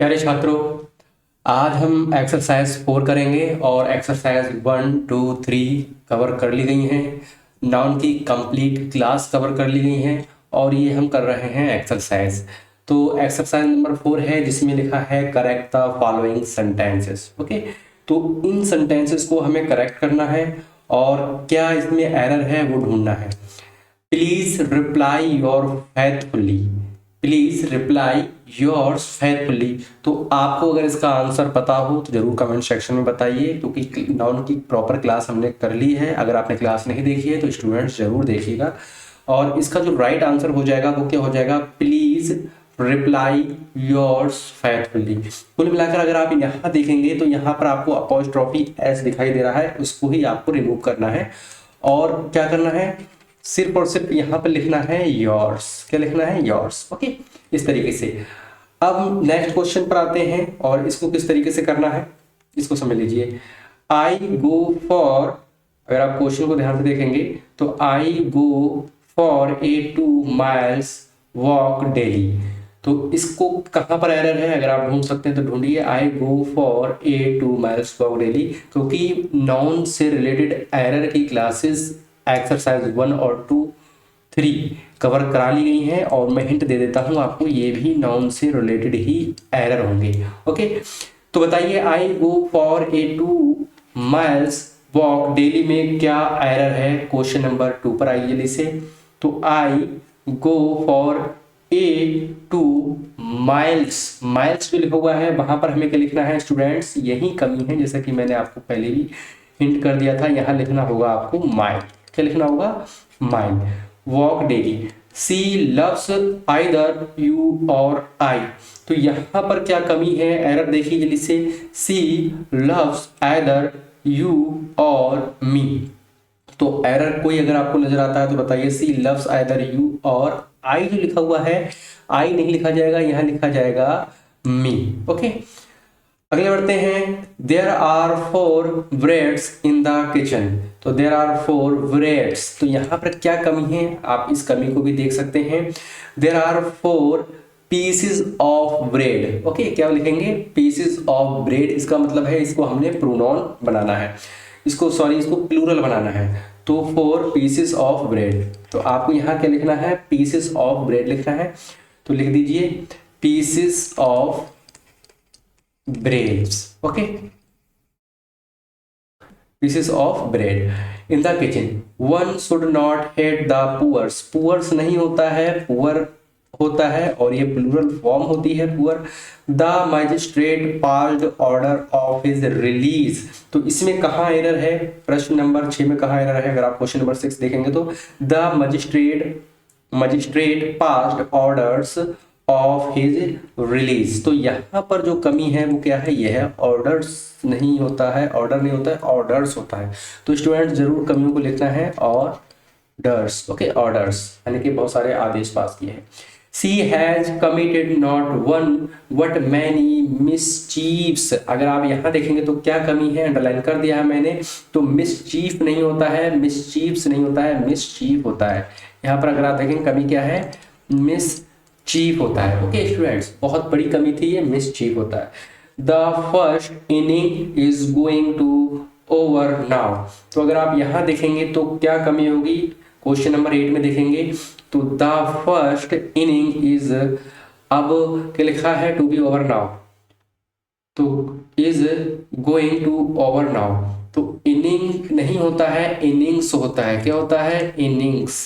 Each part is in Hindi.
प्यारे छात्रों, आज हम एक्सरसाइज 4 करेंगे और एक्सरसाइज 1, 2, 3 कवर कर ली गई हैं। नाउन की कंप्लीट क्लास कवर कर ली गई हैं और ये हम कर रहे हैं एक्सरसाइज। तो एक्सरसाइज नंबर 4 है जिसमें लिखा है correct the following sentences. Okay, तो इन सेंटेंसेस को हमें करेक्ट करना है और क्या इसमें एरर है वो ढूंढना है। Please reply your faithfully. Please reply yours faithfully. तो आपको अगर इसका आंसर पता हो तो जरूर कमेंट सेक्शन में बताइए, क्योंकि नाउन की प्रॉपर क्लास हमने कर ली है। अगर आपने क्लास नहीं देखी है तो स्टूडेंट्स जरूर देखिएगा। और इसका जो राइट आंसर हो जाएगा वो क्या हो जाएगा, प्लीज रिप्लाई योर्स फेथफुली। कुल मिलाकर अगर आप यहाँ देखेंगे तो यहाँ पर आपको अपॉस्ट्रोफी एस दिखाई दे रहा है, उसको ही आपको रिमूव करना है। और क्या करना है, सिर्फ और सिर्फ यहाँ पर लिखना है योर्स। क्या लिखना है, योर्स। ओके, इस तरीके से। अब नेक्स्ट क्वेश्चन पर आते हैं और इसको किस तरीके से करना है इसको समझ लीजिए। आई गो फॉर, अगर आप क्वेश्चन को ध्यान से देखेंगे तो I go for a 2 miles walk daily. तो इसको कहाँ पर एरर है अगर आप ढूंढ सकते हैं तो ढूंढिए, I go for a 2 miles walk daily. क्योंकि नाउन से रिलेटेड एरर की क्लासेस एक्सरसाइज 1 और 2, 3 कवर करा ली गई हैं और मैं हिंट दे देता हूं आपको, ये भी नाउन से रिलेटेड ही एरर होंगे। ओके, तो बताइए I go for a 2 miles walk daily में क्या एरर है। क्वेश्चन नंबर 2 पर आइए जल्दी से। तो I go for a 2 miles, miles जो लिखा हुआ है वहां पर हमें क्या लिखना है स्टूडेंट्स, यही कमी है। जैसा कि मैंने आपको पहले भी हिंट कर दिया था, यहाँ लिखना होगा आपको माइल। क्या लिखना होगा, mile. Walk daily, she loves either you or I. तो यहाँ पर क्या कमी है, एरर देखिए जल्दी से। सी लव्स आइदर यू और मी। तो एरर कोई अगर आपको नजर आता है तो बताइए। सी लव्स आइदर यू और आई जो लिखा हुआ है, आई नहीं लिखा जाएगा, यहाँ लिखा जाएगा मी। ओके, अगले बढ़ते हैं। There are 4 breads in the kitchen. तो देयर आर 4 ब्रेड्स, तो यहाँ पर क्या कमी है आप इस कमी को भी देख सकते हैं। There are 4 pieces of bread. Okay, क्या लिखेंगे, पीसेस ऑफ ब्रेड। इसका मतलब है इसको हमने प्रोनाउन बनाना है, इसको प्लूरल बनाना है। तो 4 पीसेस ऑफ ब्रेड, तो आपको यहाँ क्या लिखना है, पीसेस ऑफ ब्रेड लिखना है। तो लिख दीजिए pieces of breads. Okay, pieces of bread in the kitchen. One should not hate the poor. Poor नहीं होता है, poor होता है और ये प्लूरल फॉर्म होती है poor. The magistrate passed order of his release. तो इसमें कहाँ एरर है, प्रश्न नंबर 6 में कहाँ एरर है। अगर आप क्वेश्चन नंबर 6 देखेंगे तो the magistrate passed orders of his release. तो यहाँ पर जो कमी है वो क्या है, यह है ऑर्डर्स नहीं होता है, ऑर्डर नहीं होता है, ऑर्डर्स होता है। तो स्टूडेंट जरूर कमियों को लिखना है ऑर्डर्स। ओके, ऑर्डर्स यानी कि बहुत सारे आदेश पास किए हैं। She has committed not one but many mischiefs. अगर आप यहाँ देखेंगे तो क्या कमी है, अंडरलाइन कर दिया है मैंने। तो मिसचीफ नहीं होता है, मिसचीफ्स नहीं होता है, मिसचीफ होता है। यहाँ पर अगर आप देखेंगे कमी क्या है, मिस चीफ होता है। ओके स्टूडेंट्स, बहुत बड़ी कमी थी ये, मिस चीफ होता है। The first inning is going to over now. तो अगर आप यहाँ देखेंगे तो क्या कमी होगी, क्वेश्चन नंबर 8 में देखेंगे तो द फर्स्ट इनिंग इज, अब क्या लिखा है, टू बी ओवर नाउ। तो is going to over now, तो इनिंग नहीं होता है, इनिंग्स होता है। क्या होता है, इनिंग्स।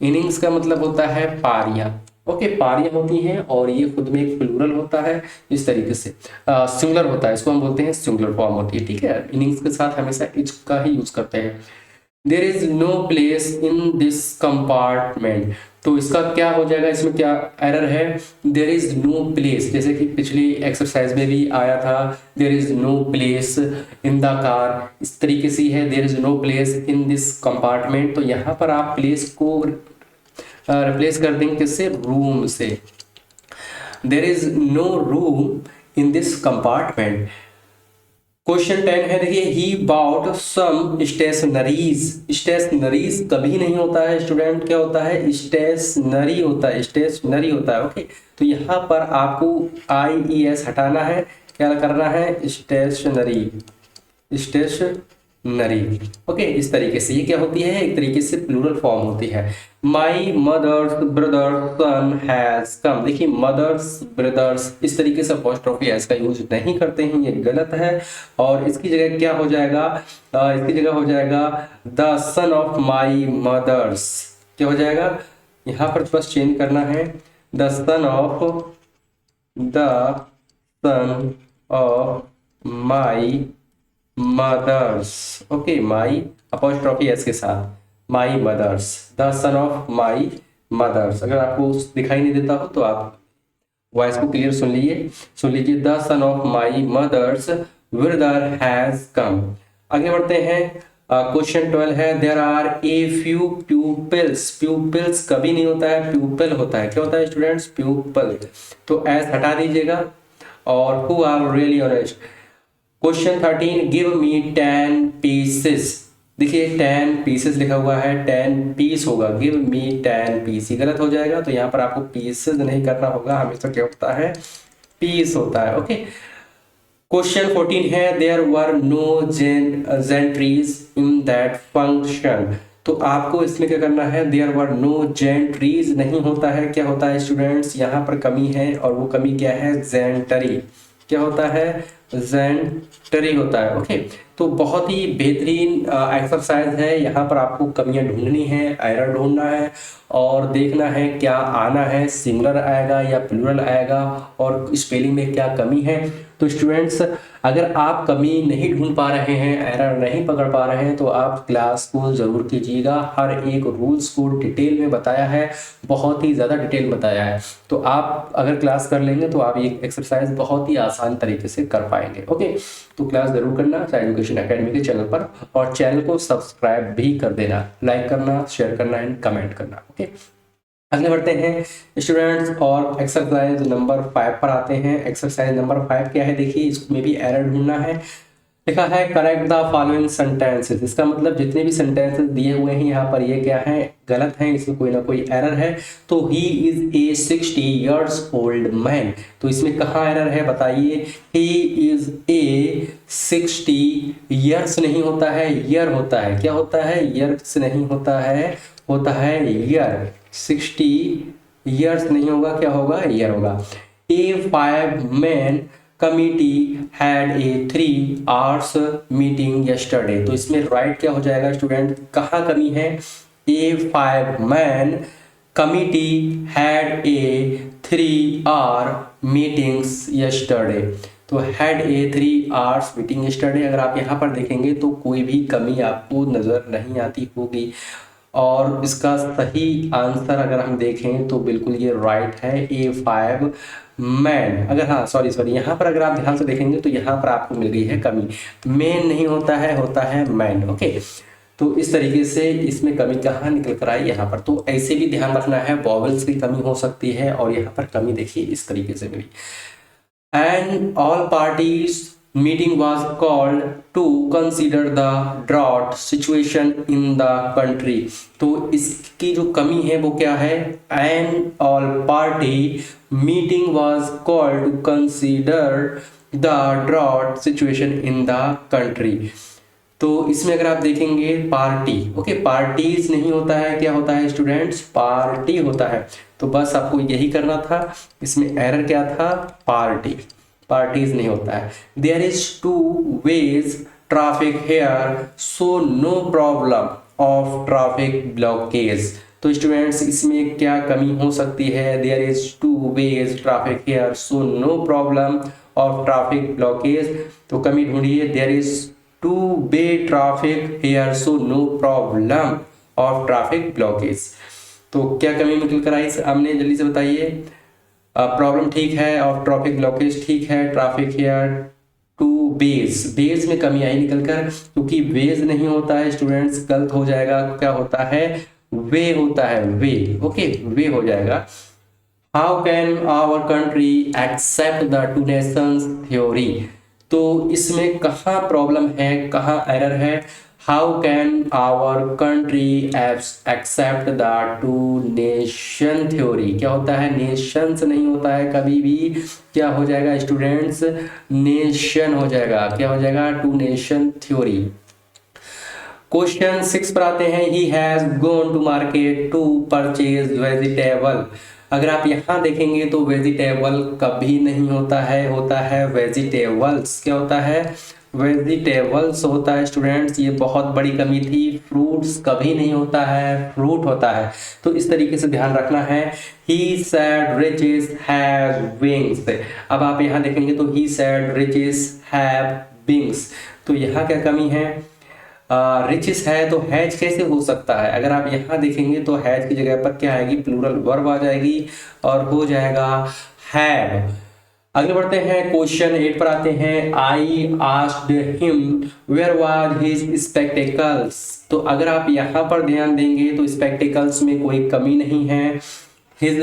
इनिंग्स का मतलब होता है पारियां। ओके, पारियां होती हैं और ये खुद में एक प्लूरल होता है इस तरीके से, सिंगुलर होता है, इसको हम बोलते हैं सिंगुलर फॉर्म होती है। ठीक है, इनिंग्स के साथ हमेशा इज का ही यूज करते हैं। There is no place in this compartment. तो इसका क्या हो जाएगा, इसमें क्या एरर है, देयर इज नो प्लेस। जैसे कि पिछली एक्सरसाइज में भी आया था, there is no place in the car, इस तरीके से है, there is no place in this compartment. तो यहाँ पर आप प्लेस को रिप्लेस कर देंगे किससे, रूम से। There is no room in this compartment. Question 10 है, देखिए he bought some stationeries. Stationeries कभी नहीं होता है स्टूडेंट, क्या होता है, स्टेशनरी होता है, स्टेशनरी होता है। ओके, तो यहाँ पर आपको IES हटाना है, क्या करना है, स्टेशनरी, स्टेशनरी। ओके, इस तरीके से ये क्या होती है, एक तरीके से प्लूरल फॉर्म होती है। My mother's brother son has come. देखिए मदर्स ब्रदर्स इस तरीके से अपॉस्ट्रोफी एस का यूज नहीं करते हैं, ये गलत है। और इसकी जगह क्या हो जाएगा, इसकी जगह हो जाएगा the son of my mother's. क्या हो जाएगा, यहाँ पर बस चेंज करना है, the son of, the son of my mother's. Okay, my apostrophe s के साथ, my mother's, the son of my mother's. अगर आपको दिखाई नहीं देता हो तो आप वॉइस को क्लियर सुन लीजिए, the son of my mother's brother has come. आगे बढ़ते हैं, क्वेश्चन 12 है, there are a few pupils. Pupils कभी नहीं होता है, प्यूपल होता है। क्या होता है स्टूडेंट्स, प्यूपल। तो एस हटा दीजिएगा, और who are really honest. Question 13, give me 10 pieces. देखिए 10 पीसेस लिखा हुआ है, 10 पीस होगा, गिव मी 10 पीस, ही गलत हो जाएगा। तो यहाँ पर आपको पीसेस नहीं करना होगा, हमेशा क्या होता है, पीस होता है। ओके, क्वेश्चन 14 है, there were no gentries in that function. तो आपको इसमें क्या करना है, देयर वर नो जेंट्रीज नहीं होता है, क्या होता है स्टूडेंट्स, यहाँ पर कमी है, और वो कमी क्या है, जेंटरी। क्या होता है, जेंटरी होता है। ओके, तो बहुत ही बेहतरीन एक्सरसाइज है। यहाँ पर आपको कमियां ढूंढनी है, एरर ढूंढना है, और देखना है क्या आना है, सिंगुलर आएगा या प्लूरल आएगा, और स्पेलिंग में क्या कमी है। तो स्टूडेंट्स, अगर आप कमी नहीं ढूंढ पा रहे हैं, एरर नहीं पकड़ पा रहे हैं, तो आप क्लास को ज़रूर कीजिएगा। हर एक रूल्स को डिटेल में बताया है, बहुत ही ज़्यादा डिटेल बताया है। तो आप अगर क्लास कर लेंगे तो आप ये एक्सरसाइज बहुत ही आसान तरीके से कर पाएंगे। ओके, तो क्लास ज़रूर करना साई एजुकेशन एकेडमी के चैनल पर, और चैनल को सब्सक्राइब भी कर देना, लाइक करना, शेयर करना एंड कमेंट करना। ओके, आगे बढ़ते हैं स्टूडेंट्स, और एक्सरसाइज नंबर 5 पर आते हैं। एक्सरसाइज नंबर 5 क्या है, देखिए इसमें भी एरर ढूंढना है। लिखा है करेक्ट द फॉलोइंग सेंटेंसेस। इसका मतलब जितने भी सेंटेंसेस दिए हुए हैं यहाँ पर ये क्या है, गलत है, इसमें कोई ना कोई एरर है। तो he is a 60 years old man. तो इसमें कहाँ एरर है बताइए, ही इज ए 60 years नहीं होता है, ईयर होता है। क्या होता है, ईयर्स नहीं होता है, होता है ईयर। 60 years नहीं होगा, क्या होगा, ईयर होगा। ए 5 men committee had a 3 hours meeting yesterday। तो इसमें राइट क्या हो जाएगा स्टूडेंट, कहाँ कमी है, ए 5 man committee had a 3 hour meetings yesterday। तो had a 3 hours meeting yesterday, अगर आप यहाँ पर देखेंगे तो कोई भी कमी आपको नज़र नहीं आती होगी। और इसका सही आंसर अगर हम देखें तो बिल्कुल ये राइट है, A5 मैन। अगर हाँ सॉरी यहाँ पर अगर आप ध्यान से देखेंगे तो यहाँ पर आपको मिल गई है कमी, मैन नहीं होता है, होता है मैन। ओके, तो इस तरीके से इसमें कमी कहाँ निकल कर आई, यहाँ पर। तो ऐसे भी ध्यान रखना है, वॉवल्स की कमी हो सकती है, और यहाँ पर कमी देखिए इस तरीके से मिली। And all parties meeting was called to consider the drought situation in the country। तो इसकी जो कमी है वो क्या है, and all party meeting was called to consider the drought situation in the country। तो इसमें अगर आप देखेंगे पार्टी, ओके, पार्टीज नहीं होता है, क्या होता है स्टूडेंट्स, पार्टी होता है। तो बस आपको यही करना था, इसमें एरर क्या था, पार्टी, पार्टीज नहीं होता है। There is 2 ways traffic here, so no problem of traffic blockage. तो स्टूडेंट्स इसमें क्या कमी हो सकती है, there is 2 ways traffic here, so no problem of traffic blockage. तो कमी ढूंढिए, there is 2 way traffic here, so no problem of traffic blockage. तो क्या कमी निकल कर आई हमने, जल्दी से बताइए। प्रॉब्लम ठीक है, ऑफ ट्रैफिक ब्लॉकेज ठीक है, ट्रैफिक हेयर 2 ways, बेस में कमी आई निकल कर, क्योंकि वेज नहीं होता है स्टूडेंट्स, गलत हो जाएगा। क्या होता है, वे होता है, वे। ओके, वे हो जाएगा। How can our country accept the 2 nations theory. तो इसमें कहाँ प्रॉब्लम है, कहाँ एरर है? How can our country accept the two nation theory? क्या होता है? नेशंस नहीं होता है कभी भी, क्या हो जाएगा स्टूडेंट्स? नेशन हो जाएगा। क्या हो जाएगा? To nation theory. क्वेश्चन 6 पर आते हैं। He has gone to market to purchase vegetable. अगर आप यहाँ देखेंगे तो वेजिटेबल कभी नहीं होता है, होता है वेजिटेबल्स। क्या होता है? वेजिटेबल्स होता है स्टूडेंट्स। ये बहुत बड़ी कमी थी। फ्रूट्स कभी नहीं होता है, फ्रूट होता है। तो इस तरीके से ध्यान रखना है। ही सैड रिचेस हैव विंग्स। अब आप यहाँ देखेंगे तो ही सैड रिचेस हैव विंग्स। तो यहाँ क्या कमी है? रिचेस है तो हैज कैसे हो सकता है? अगर आप यहाँ देखेंगे तो हैज की जगह पर क्या आएगी? प्लूरल वर्ब आ जाएगी और हो जाएगा हैव। आगे बढ़ते हैं, क्वेश्चन 8 पर आते हैं। I asked him where was his spectacles. तो अगर आप यहाँ पर ध्यान देंगे तो स्पेक्टेकल्स में कोई कमी नहीं है। His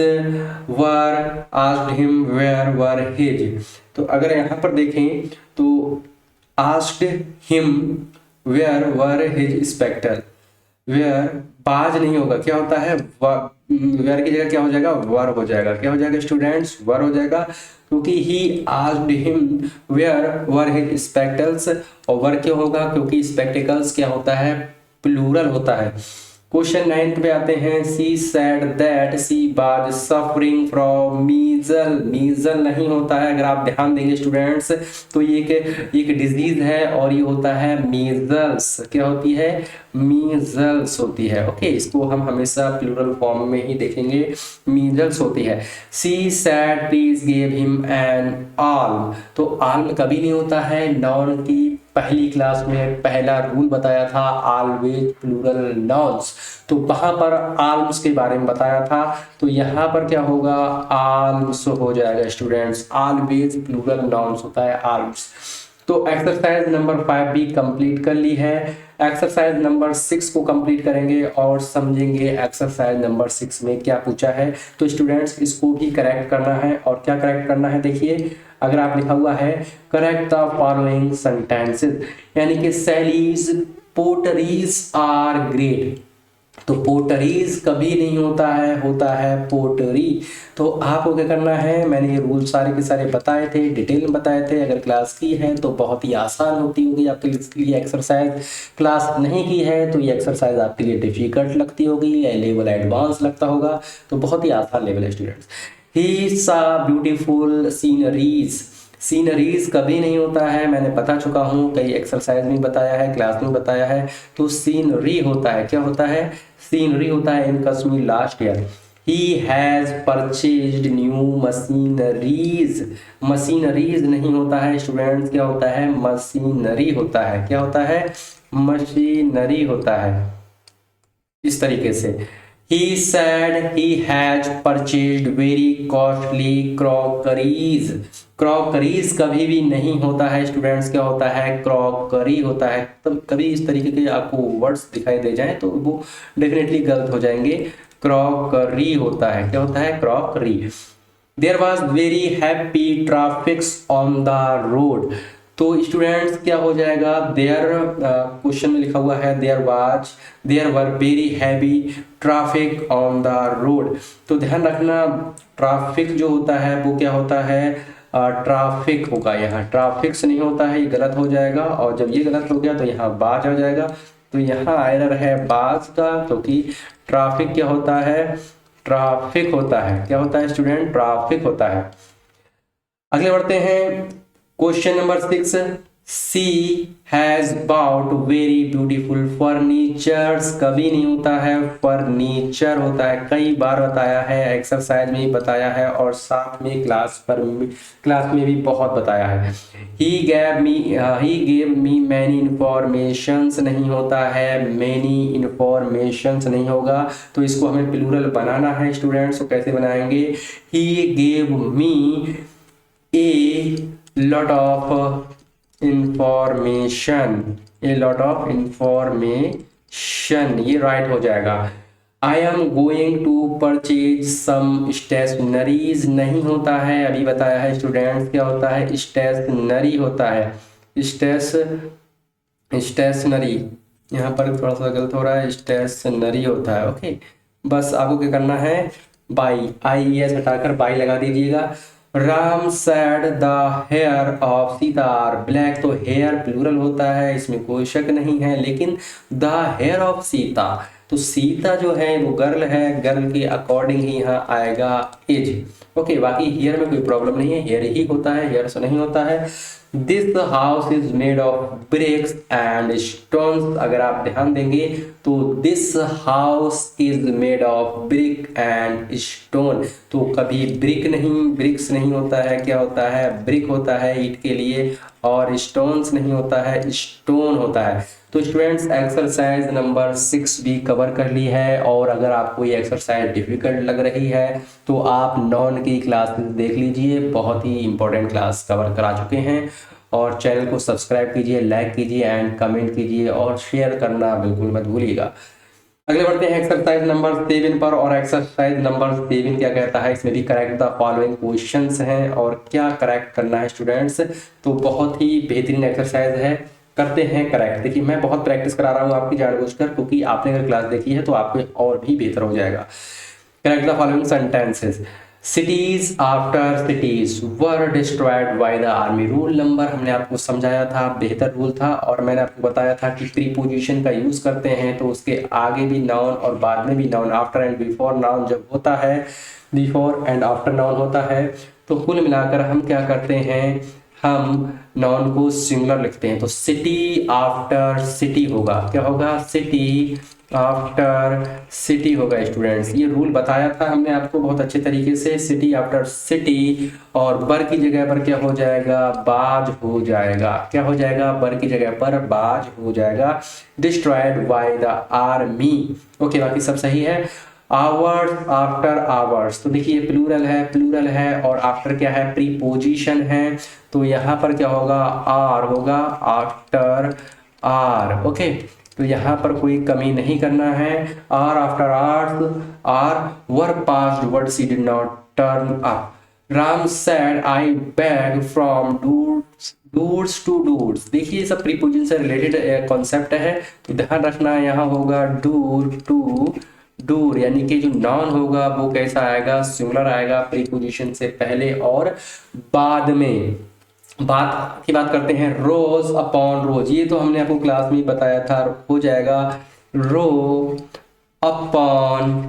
were, asked him where were his. तो अगर यहाँ पर देखें तो asked him where were his spectre. Where was नहीं होगा, क्या होता है? वेयर की जगह क्या हो जाएगा? वर हो जाएगा। क्या हो जाएगा स्टूडेंट्स? वर हो जाएगा, क्योंकि he asked him where were his spectacles. और वर क्यों होगा? क्योंकि स्पेक्टिकल्स क्या होता है? प्लूरल होता है। क्वेश्चन 9 पे आते हैं। She said that she was suffering from measle. Measle नहीं होता है, अगर आप ध्यान देंगे स्टूडेंट्स तो ये एक डिजीज है और ये होता है मीजल्स। क्या होती है? मीजल्स होती है। ओके, इसको हम हमेशा प्लूरल फॉर्म में ही देखेंगे, मीजल्स होती है। She said please give him an alum. तो आल्म कभी नहीं होता है। नाउन की पहली क्लास में पहला रूल बताया था, ऑलवेज प्लूरल नाउन्स। तो वहां पर आल्म्स के बारे में बताया था, तो यहाँ पर क्या होगा? आल्म्स हो जाएगा स्टूडेंट्स। ऑलवेज प्लूरल नाउन्स होता है आल्म्स। तो एक्सरसाइज नंबर 5 भी कंप्लीट कर ली है। एक्सरसाइज नंबर 6 को कंप्लीट करेंगे और समझेंगे एक्सरसाइज नंबर 6 में क्या पूछा है। तो स्टूडेंट्स इसको भी करेक्ट करना है। और क्या करेक्ट करना है? देखिए, अगर आप लिखा हुआ है करेक्ट द फॉलोइंग सेंटेंसेस, यानी कि सैलीज पोटरीज आर ग्रेट। तो पोटरीज कभी नहीं होता है, होता है पोटरी। तो आपको क्या करना है? मैंने ये रूल सारे के सारे बताए थे, डिटेल में बताए थे। अगर क्लास की है तो बहुत ही आसान होती होगी आपके लिए एक्सरसाइज। क्लास नहीं की है तो ये एक्सरसाइज आपके लिए डिफिकल्ट लगती होगी या लेवल एडवांस लगता होगा। तो बहुत ही आसान लेवल है स्टूडेंट्स। ही सा ब्यूटीफुल सीनरीज। सीनरीज कभी नहीं होता है, मैंने बता चुका हूँ, कई एक्सरसाइज में बताया है, क्लास में बताया है। तो सीनरी होता है। क्या होता है? सीनरी होता है in Kashmir last year. He has purchased new machineries. Machineries नहीं होता है स्टूडेंट्स, क्या होता है? मशीनरी होता है। क्या होता है? मशीनरी होता है। इस तरीके से he said he has purchased very costly crockeries। Crockeries कभी भी नहीं होता है स्टूडेंट्स, क्या होता है? क्रॉकरी होता है। तब कभी इस तरीके के आपको वर्ड्स दिखाई दे जाएं तो वो डेफिनेटली गलत हो जाएंगे। क्रॉकरी होता है। क्या होता है? Crockery. There was very happy traffics on the road. तो स्टूडेंट्स क्या हो जाएगा? देयर, क्वेश्चन में लिखा हुआ है there were very heavy traffic on the road. तो ध्यान रखना, ट्रैफिक जो होता है वो क्या होता है? ट्रैफिक होगा। यहाँ ट्रैफिक्स नहीं होता है, ये गलत हो जाएगा। और जब ये गलत हो गया तो यहाँ बाज आ जाएगा। तो यहाँ एरर है बाज का, क्योंकि ट्रैफिक क्या होता है? ट्रैफिक होता है। क्या होता है स्टूडेंट? ट्रैफिक होता है। अगले बढ़ते हैं, question number 6। She has bought very beautiful furnitures. कभी नहीं होता है, फर्नीचर होता है। कई बार बताया है, एक्सरसाइज में भी बताया है और साथ में क्लास में भी बहुत बताया है। ही गेव मी मैनी इंफॉर्मेशंस नहीं होता है, मैनी इंफॉर्मेशंस नहीं होगा। तो इसको हमें प्लूरल बनाना है स्टूडेंट्स। तो कैसे बनाएंगे? He gave me a lot of information, a lot of information, ये राइट हो जाएगा। I am going to purchase some stationeries नहीं होता है, अभी बताया है स्टूडेंट्स, क्या होता है, स्टेशनरी होता है, स्टेश स्टेशनरी, यहाँ पर थोड़ा सा गलत हो रहा है, स्टेशनरी होता है। ओके, बस आपको क्या करना है, बाई, आई एस हटाकर बाई लगा दीजिएगा। Ram said the hair of Sita are black, तो हेयर प्लूरल होता है, इसमें कोई शक नहीं है, लेकिन द हेयर ऑफ सीता, तो सीता जो है वो गर्ल है, गर्ल के अकॉर्डिंग ही यहाँ आएगा एज। ओके, बाकी हेयर में कोई प्रॉब्लम नहीं है, हेयर ही होता है, हेयर से नहीं होता है। This house is made of BRICS and stones, अगर आप ध्यान देंगे तो this house is made of brick and stone, तो कभी ब्रिक नहीं, ब्रिक्स नहीं होता है, क्या होता है, ब्रिक होता है ईंट के लिए, और स्टोन्स नहीं होता है, स्टोन होता है। तो स्टूडेंट्स एक्सरसाइज नंबर 6 भी कवर कर ली है, और अगर आपको ये एक्सरसाइज डिफिकल्ट लग रही है तो आप नॉन की क्लासेस देख लीजिए, बहुत ही इंपॉर्टेंट क्लास कवर करा चुके हैं। और चैनल को सब्सक्राइब कीजिए, लाइक कीजिए एंड कमेंट कीजिए, और शेयर करना बिल्कुल मत भूलिएगा। अगले बढ़ते हैं एक्सरसाइज नंबर 7 पर, और एक्सरसाइज नंबर 7 क्या कहता है, इसमें भी करेक्ट द फॉलोइंग क्वेश्चंस हैं, और क्या करेक्ट करना है स्टूडेंट्स, तो बहुत ही बेहतरीन एक्सरसाइज है, करते हैं करेक्ट। देखिए मैं बहुत प्रैक्टिस करा रहा हूँ आपकी जानबूझकर, क्योंकि आपने अगर क्लास देखी है तो आपको और भी बेहतर हो जाएगा। Correct the following sentences, cities after cities were destroyed by the army, rule number हमने आपको समझाया था, बेहतर रूल था, और मैंने आपको बताया था कि प्रीपोजिशन का यूज करते हैं तो उसके आगे भी नाउन और बाद में भी noun, after and before noun जब होता है, बिफोर एंड आफ्टर नाउन होता है, तो कुल मिलाकर हम क्या करते हैं, हम नाउन को सिंगुलर लिखते हैं, तो सिटी आफ्टर सिटी होगा, क्या होगा, सिटी आफ्टर सिटी होगा स्टूडेंट्स, ये रूल बताया था हमने आपको बहुत अच्छे तरीके से, सिटी आफ्टर सिटी, और बर की जगह पर क्या हो जाएगा, बाज हो जाएगा, क्या हो जाएगा, बर की जगह पर बाज हो जाएगा, destroyed by the army. Okay, बाकी सब सही है। आवर्स आफ्टर आवर्स, तो देखिए प्लूरल है, प्लूरल है, और आफ्टर क्या है, प्रीपोजिशन है, तो यहाँ पर क्या होगा, आर होगा, आफ्टर आर। ओके, तो यहाँ पर कोई कमी नहीं करना है, hour after hour were passed word she did not turn up, Ram said I beg from doors to doors, देखिए सब प्रीपोजिशन से रिलेटेड कॉन्सेप्ट है, तो ध्यान रखना यहाँ होगा डूर टू डूर, यानी कि जो नाउन होगा वो कैसा आएगा, सिंगुलर आएगा, प्रीपोजिशन से पहले और बाद में। बात की बात करते हैं, रोज अपॉन रोज, ये तो हमने आपको क्लास में बताया था, हो जाएगा rho upon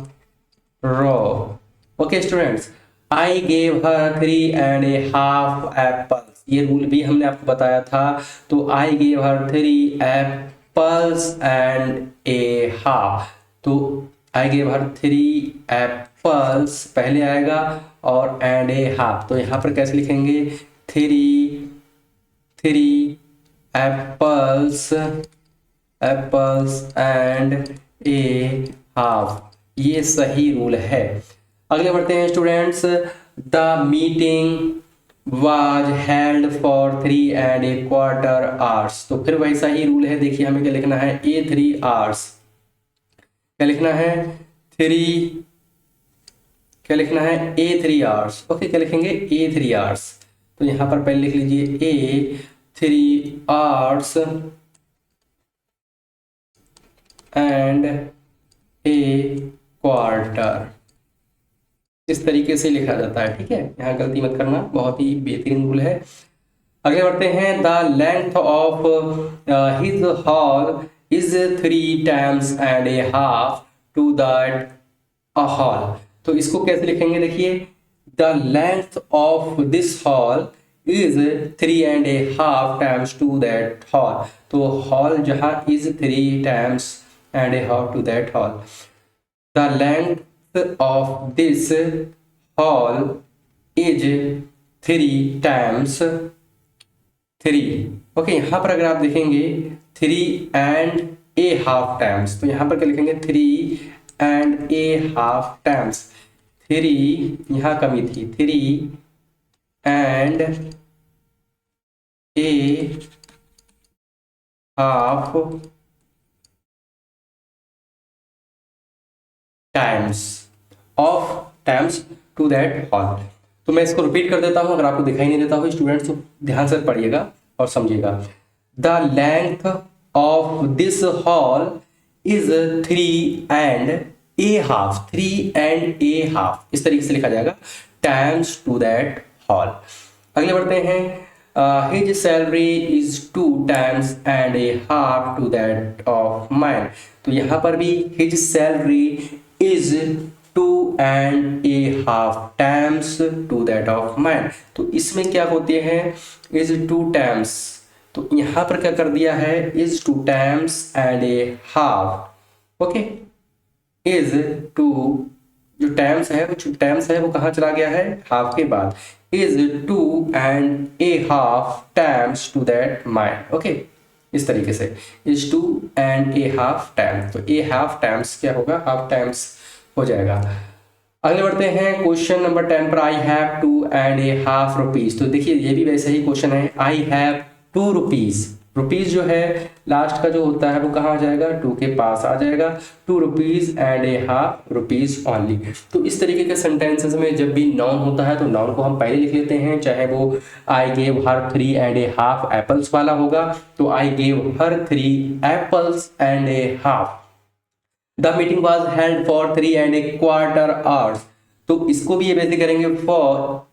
rho. Okay students, I gave her 3.5 apples, ये रूल भी हमने आपको बताया था, तो I gave her 3 apples and A half, तो आई गेव हर 3 एप्पल्स पहले आएगा, और एंड ए हाफ, तो यहाँ पर कैसे लिखेंगे, 3 apples, apples and A half, ये सही रूल है। अगले बढ़ते हैं students, the meeting was held for 3.25 hours, तो फिर वैसा ही रूल है, देखिए हमें क्या लिखना है, ए 3 आवर्स, क्या लिखना है, थ्री, क्या लिखना है, ए 3 आवर्स। ओके, क्या लिखेंगे, ए 3 आवर्स, तो यहां पर पहले लिख लीजिए ए 3 आवर्स एंड ए क्वार्टर, इस तरीके से लिखा जाता है, ठीक है, यहाँ गलती मत करना, बहुत ही बेहतरीन रूल है। आगे बढ़ते हैं, the length of his hall is 3.5 to that a hall, तो इसको कैसे लिखेंगे, देखिए the length of this hall is 3.5 to that hall, तो हॉल जहां is 3.5 to that hall, the length of this hall is 3 okay, यहां पर अगर आप देखेंगे 3.5 टाइम्स, तो यहां पर क्या लिखेंगे, 3.5 टाइम्स, 3 यहां कमी थी, 3.5 टाइम्स टू दैट हॉल। तो मैं इसको रिपीट कर देता हूं, अगर आपको दिखाई नहीं देता हो स्टूडेंट्स तो ध्यान से पढ़िएगा और समझिएगा। The length of this hall is 3.5 इस तरीके से लिखा जाएगा, टाइम्स टू दैट हॉल। अगले बढ़ते हैं, his salary is 2.5 to that of mine. तो यहां पर भी his salary is 2.5 times to that of mine. तो इसमें क्या होते हैं, इज 2 टाइम्स, तो यहां पर क्या कर दिया है, is 2 times and A half. Okay, is 2, जो टाइम्स है वो कहाँ चला गया है, हाफ के बाद, is 2.5 times to that mine. Okay, इस तरीके से इज 2.5 टाइम्स, तो ए हाफ टाइम्स क्या होगा, हाफ टाइम्स हो जाएगा। अगले बढ़ते हैं क्वेश्चन नंबर 10 पर, आई हैव 2.5 रुपीज। तो देखिए ये भी वैसे ही क्वेश्चन है, आई हैव 2 रुपीज। रुपीज जो है लास्ट का जो होता है वो कहाँ आ जाएगा, 2 के पास आ जाएगा, 2 rupees and A half rupees only. तो इस तरीके के सेंटेंसेस में जब भी नाउन होता है तो नाउन को हम पहले लिख लेते हैं, चाहे वो आई गेव हर 3.5 एप्पल्स वाला होगा, तो I gave her 3 apples and A half. The meeting was held for 3.25 hours. तो इसको भी ये वैसे करेंगे, for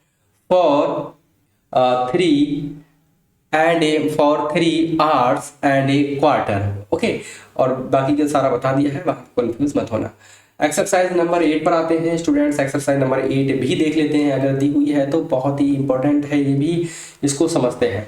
3 hours and A quarter. Okay, और बाकी का सारा बता दिया है, वहां कंफ्यूज मत होना। एक्सरसाइज नंबर 8 पर आते हैं स्टूडेंट्स। एक्सरसाइज नंबर 8 भी देख लेते हैं, अगर दी हुई है तो बहुत ही इंपॉर्टेंट है ये भी, इसको समझते हैं।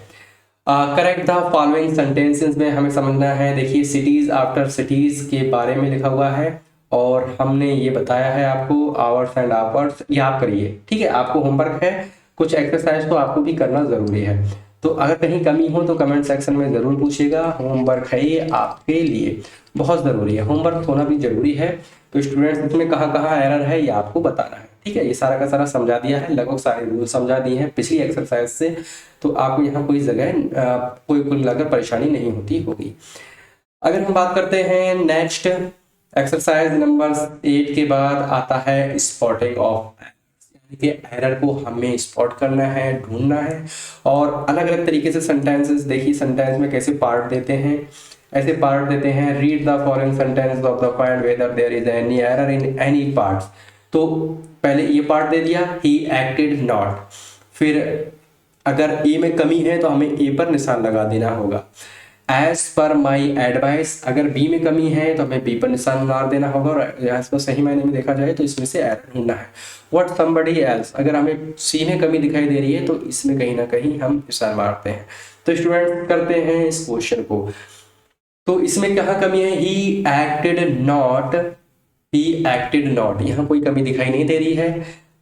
करेक्ट द फॉलोइंग सेंटेंसेस में हमें समझना है। देखिए सिटीज आफ्टर सिटीज के बारे में लिखा हुआ है और हमने ये बताया है आपको आवर्स एंड आवर्स, ये आप करिए, ठीक है। आपको होमवर्क है, कुछ एक्सरसाइज तो आपको भी करना जरूरी है, तो अगर कहीं कमी हो तो कमेंट सेक्शन में जरूर पूछिएगा। होमवर्क है ये आपके लिए बहुत जरूरी है, होमवर्क होना भी जरूरी है। तो स्टूडेंट्स इसमें कहाँ कहाँ एरर है ये आपको बताना है, ठीक है। ये सारा का सारा समझा दिया है, लगभग सारे रूल समझा दिए हैं पिछली एक्सरसाइज से, तो आपको यहाँ कोई जगह कोई कुल मिलाकर परेशानी नहीं होती होगी। अगर हम बात करते हैं नेक्स्ट एक्सरसाइज नंबर 8 के बाद आता है स्पॉटिंग ऑफ कि एरर को हमें स्पॉट करना है, ढूंढना है, और अलग अलग तरीके से सेंटेंसेस, देखिए सेंटेंस में कैसे पार्ट देते हैं, ऐसे पार्ट देते हैं। Read the following sentence of the find whether there is any error in any parts. तो पहले ये पार्ट दे दिया, ही एक्टेड नॉट, फिर अगर ए में कमी है तो हमें ए पर निशान लगा देना होगा। एज पर माई एडवाइस, अगर बी में कमी है तो हमें बी पर निशान मार देना होगा, और इसको सही मायने में देखा जाए तो इसमें से एरर ढूंढना है। व्हाट समबडी एल्स, अगर हमें सी में कमी दिखाई दे रही है तो इसमें कहीं ना कहीं हम निशान मारते हैं। तो स्टूडेंट करते हैं इस क्वेश्चन को। तो इसमें कहाँ कमी है, ही एक्टेड नॉट, यहाँ कोई कमी दिखाई नहीं दे रही है।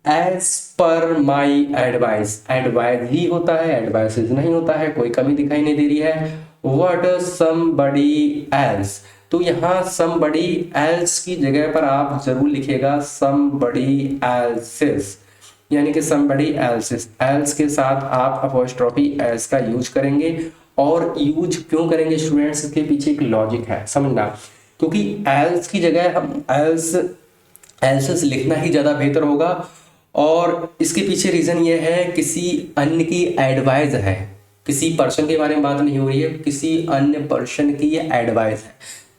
As per my advice, advice ही होता है, एडवाइसेस नहीं होता है, कोई कमी दिखाई नहीं दे रही है। व्हाट समबडी एल्स, तो यहाँ somebody else की जगह पर आप जरूर लिखेगा somebody else's, यानी कि somebody else's, else के साथ आप अपॉस्ट्रोफी s का यूज करेंगे। और यूज क्यों करेंगे स्टूडेंट्स, इसके पीछे एक लॉजिक है, समझना। क्योंकि else की जगह हम else's लिखना ही ज्यादा बेहतर होगा, और इसके पीछे रीजन ये है, किसी अन्य की एडवाइस है, किसी पर्सन के बारे में बात नहीं हो रही है, किसी अन्य पर्सन की ये एडवाइस है,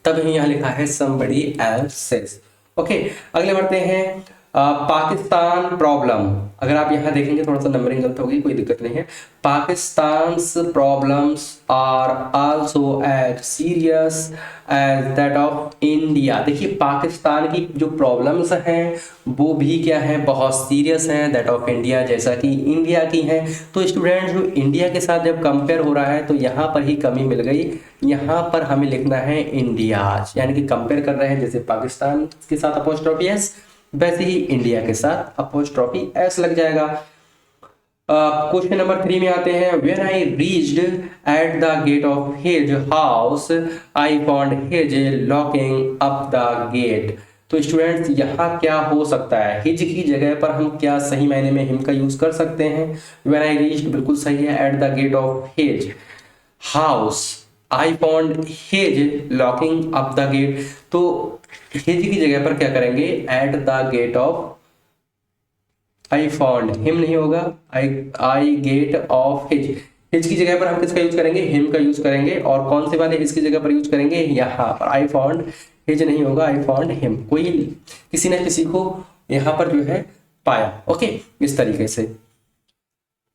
तब यहाँ लिखा है somebody else's। ओके, अगले बढ़ते हैं पाकिस्तान प्रॉब्लम। अगर आप यहाँ देखेंगे थोड़ा सा नंबरिंग गलत होगी, कोई दिक्कत नहीं है। Pakistan's problems are also as serious as that of India. देखिए पाकिस्तान की जो प्रॉब्लम्स हैं वो भी क्या है, बहुत सीरियस हैं, दैट ऑफ इंडिया, जैसा कि इंडिया की हैं। तो स्टूडेंट जो इंडिया के साथ जब कंपेयर हो रहा है तो यहाँ पर ही कमी मिल गई, यहाँ पर हमें लिखना है इंडिया, यानी कि कंपेयर कर रहे हैं, जैसे पाकिस्तान के साथ अपॉस्ट्रोफी एस, वैसे ही इंडिया के साथ अपॉस्ट्रोफी एस लग जाएगा। क्वेश्चन नंबर 3 में आते हैं। When I reached at the gate of his house I found his locking up the gate. तो स्टूडेंट्स यहाँ क्या हो सकता है, हिज की जगह पर हम क्या सही मायने में हिम का यूज कर सकते हैं। व्हेन आई रीच्ड बिल्कुल सही है, at the gate of his house, I found his locking up the gate, तो हिज की जगह पर क्या करेंगे, at the gate of, I found him नहीं होगा, I gate of his, his की जगह पर हम किसका यूज करेंगे, हिम का यूज करेंगे, और कौन से वाले हिज की जगह पर यूज करेंगे, यहाँ पर आई फाउंड हिज नहीं होगा, आई फाउंड हिम, कोई किसी ने किसी को यहाँ पर जो है पाया। ओके, इस तरीके से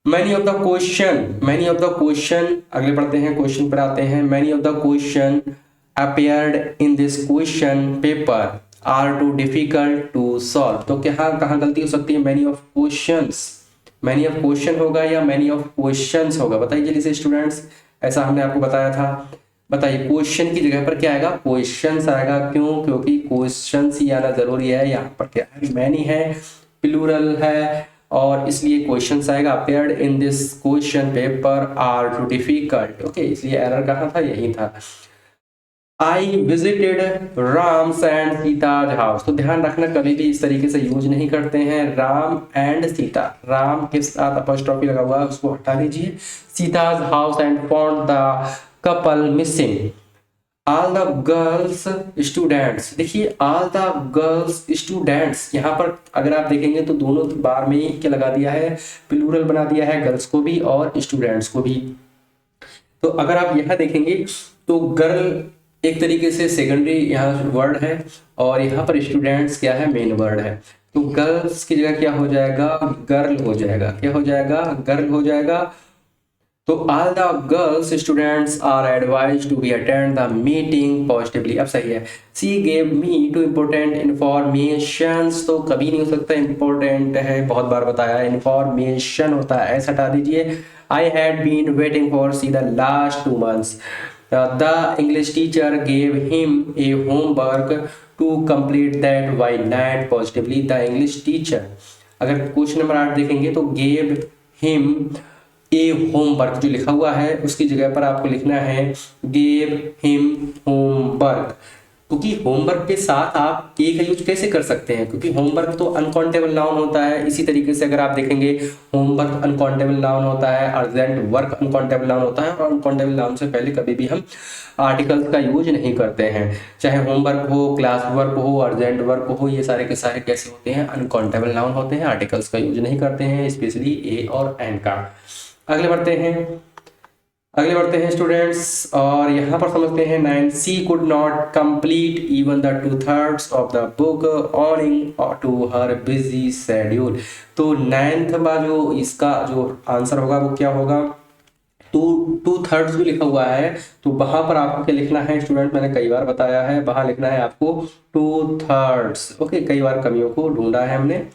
मैनी ऑफ द क्वेश्चन, अगले पढ़ते हैं, क्वेश्चन पर आते हैं। Many of the question appeared in this question paper are too difficult to solve, तो कहाँ कहाँ गलती हो सकती है, मैनी ऑफ क्वेश्चन होगा या मैनी ऑफ क्वेश्चंस होगा, बताइए जल्दी से स्टूडेंट्स, ऐसा हमने आपको बताया था। बताइए क्वेश्चन की जगह पर क्या आएगा, क्वेश्चंस आएगा, क्यों, क्योंकि क्वेश्चंस ही आना जरूरी है, यहाँ पर क्या है, मैनी है, प्लूरल है, और इसलिए क्वेश्चंस आएगा। Appeared in this question paper are too difficult, okay, इसलिए एरर कहाँ था, यही था। I visited Ram's and Sita's house, तो ध्यान रखना कभी भी इस तरीके से यूज नहीं करते हैं, राम एंड सीता, राम के साथ अपॉस्ट्रोफी लगा हुआ है उसको हटा दीजिए, Sita's house and found the couple missing, all the girls students, देखिए ऑल द गर्ल्स स्टूडेंट्स, यहाँ पर अगर आप देखेंगे तो दोनों बार में क्या लगा दिया है, प्लूरल बना दिया है, गर्ल्स को भी और स्टूडेंट्स को भी। तो अगर आप यहाँ देखेंगे तो गर्ल एक तरीके से सेकेंडरी यहाँ वर्ड है, और यहाँ पर स्टूडेंट्स क्या है, मेन वर्ड है, तो गर्ल्स की जगह क्या हो जाएगा, गर्ल हो जाएगा, क्या हो जाएगा, गर्ल हो जाएगा। तो all the girls students are advise to be attend the meeting positively, अब सही है। She gave me two important informations, तो कभी नहीं हो सकता, इंपॉर्टेंट है, बहुत बार बताया, इन्फॉर्मेशन होता है, ऐसा हटा दीजिए। I had been waiting for see the last 2 months, the English teacher gave him a homework to complete that by night positively, the English teacher, अगर क्वेश्चन नंबर 8 देखेंगे तो gave him a homework, जो लिखा हुआ है उसकी जगह पर आपको लिखना है gave him homework, क्योंकि होमवर्क के साथ आप ए का यूज कैसे कर सकते हैं, क्योंकि होमवर्क तो अनकाउंटेबल नाउन होता है। इसी तरीके से अगर आप देखेंगे होमवर्क अनकाउंटेबल नाउन होता है, अर्जेंट वर्क अनकाउंटेबल नाउन होता है, और अनकाउंटेबल नाउन से पहले कभी भी हम आर्टिकल्स का यूज नहीं करते हैं, चाहे होमवर्क हो, क्लास वर्क हो, अर्जेंट वर्क हो, ये सारे के सारे कैसे होते हैं, अनकाउंटेबल नाउन होते हैं, आर्टिकल्स का यूज नहीं करते हैं, स्पेशली ए और एन का। अगले बढ़ते हैं स्टूडेंट्स, और यहाँ पर समझते हैं 9, she could not complete even the 2/3 of the book owning to her busy schedule, तो 9th का जो इसका जो आंसर होगा वो क्या होगा, 2/3 जो लिखा हुआ है, तो वहां पर आपको क्या लिखना है स्टूडेंट, मैंने कई बार बताया है, वहां लिखना है आपको 2/3, ओके, कई बार कमियों को ढूंढा है हमने,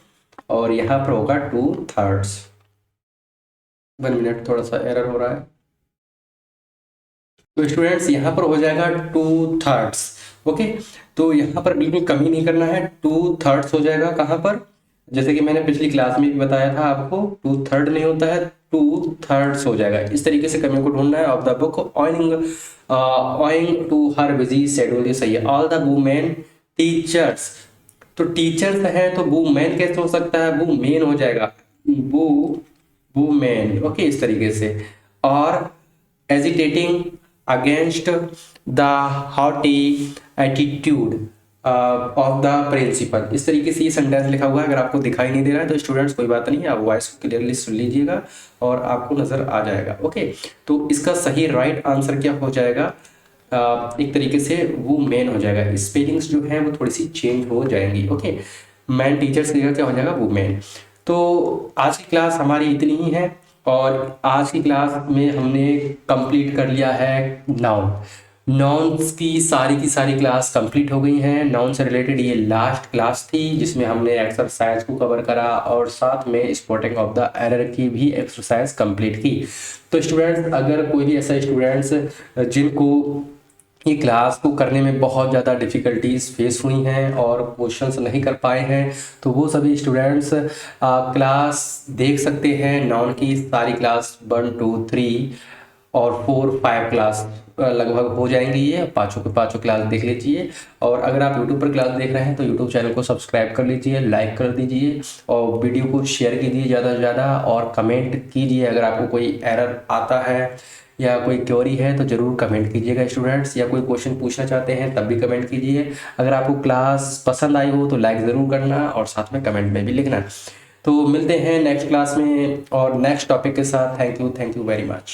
और यहाँ पर होगा 2/3। 1 मिनट, थोड़ा सा एरर हो रहा है, तो स्टूडेंट्स यहाँ पर हो जाएगा 2/3, ओके, तो यहाँ पर बिल्कुल कमी नहीं करना है, 2/3 हो जाएगा, कहाँ पर, जैसे कि मैंने पिछली क्लास में भी बताया था आपको, 2/3 नहीं होता है, 2/3 हो जाएगा, इस तरीके से कमियों को ढूंढना है। Of the book owing to her busy schedule, ये सही है। ऑल द वुमेन टीचर्स, तो टीचर्स है तो वुमेन कैसे हो सकता है, वुमेन हो जाएगा, वुमेन, ओके, इस तरीके से। और agitating against the haughty attitude of the principal, इस तरीके से ये सेंटेंस लिखा हुआ है, अगर आपको दिखाई नहीं दे रहा है तो स्टूडेंट्स कोई बात नहीं है, आप वॉइस को क्लियरली सुन लीजिएगा और आपको नजर आ जाएगा, ओके। तो इसका सही राइट आंसर क्या हो जाएगा, एक तरीके से वो मेन हो जाएगा, स्पेलिंग्स जो है वो थोड़ी सी चेंज हो जाएंगी, ओके। मैन टीचर्स की जगह क्या हो जाएगा, वो मेन। तो आज की क्लास हमारी इतनी ही है, और आज की क्लास में हमने कंप्लीट कर लिया है नाउन्स की सारी क्लास कंप्लीट हो गई हैं। नाउन से रिलेटेड ये लास्ट क्लास थी जिसमें हमने एक्सरसाइज को कवर करा और साथ में स्पॉटिंग ऑफ द एरर की भी एक्सरसाइज कंप्लीट की। तो स्टूडेंट्स, अगर कोई भी ऐसा स्टूडेंट्स जिनको ये क्लास को करने में बहुत ज़्यादा डिफ़िकल्टीज फेस हुई हैं और क्वेश्चंस नहीं कर पाए हैं, तो वो सभी स्टूडेंट्स क्लास देख सकते हैं। नाउन की सारी क्लास 1, 2, 3 और 4, 5 क्लास लगभग हो जाएंगी, ये पाँचों के पाँचों क्लास देख लीजिए। और अगर आप यूट्यूब पर क्लास देख रहे हैं तो यूट्यूब चैनल को सब्सक्राइब कर लीजिए, लाइक कर दीजिए और वीडियो को शेयर कीजिए ज़्यादा से ज़्यादा, और कमेंट कीजिए अगर आपको कोई एरर आता है या कोई क्वेरी है तो ज़रूर कमेंट कीजिएगा स्टूडेंट्स, या कोई क्वेश्चन पूछना चाहते हैं तब भी कमेंट कीजिए। अगर आपको क्लास पसंद आई हो तो लाइक ज़रूर करना और साथ में कमेंट में भी लिखना। तो मिलते हैं नेक्स्ट क्लास में और नेक्स्ट टॉपिक के साथ। Thank you very much.